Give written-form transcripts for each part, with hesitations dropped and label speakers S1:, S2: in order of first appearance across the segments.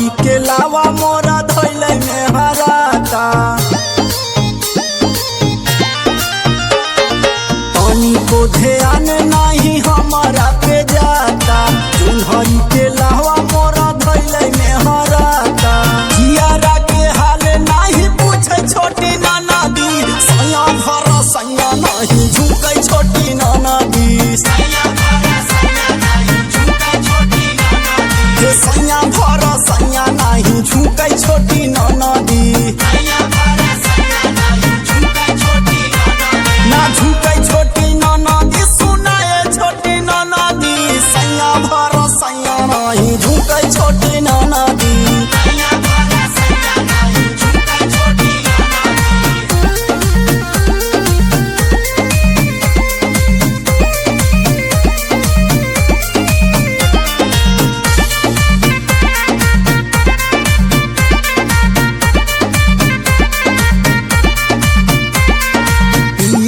S1: सुनहरी के लावा मोरा धैले में हराता पानी को ध्यान नहीं हमारा पे जाता सुनहरी के लावा मोरा धैले में हराता जियारा के हाल नहीं पूछे छोटी नाना दी सैया भर सैया नहीं झुके छोटी नाना दी सैया भर सैया नहीं झुके छोटी नाना दी ना झुके छोटी नाना दी सुनाए छोटी नाना दी सैया भर सैया नहीं झुके छोटी नाना दी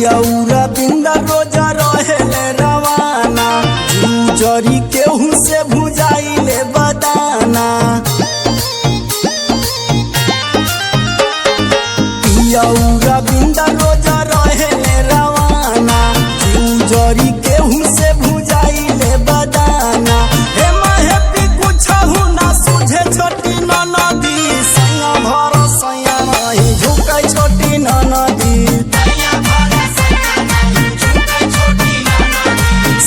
S1: यौरा बिंदा रोजा रहेले रवाना जरी केहू से भुजाइले बदाना यौरा बिंदा रोजा रहेले रवाना जरी केहू से भुजाइले बदाना हे माहे पी कुछ ना सुझे छोटी नाना दी सैया भर सैया नहीं झुके छोटी नाना दी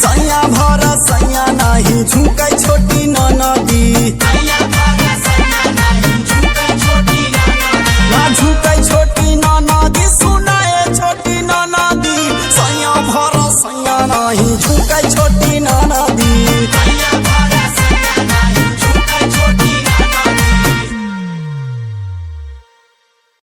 S1: सैया भर सैया नहीं झुके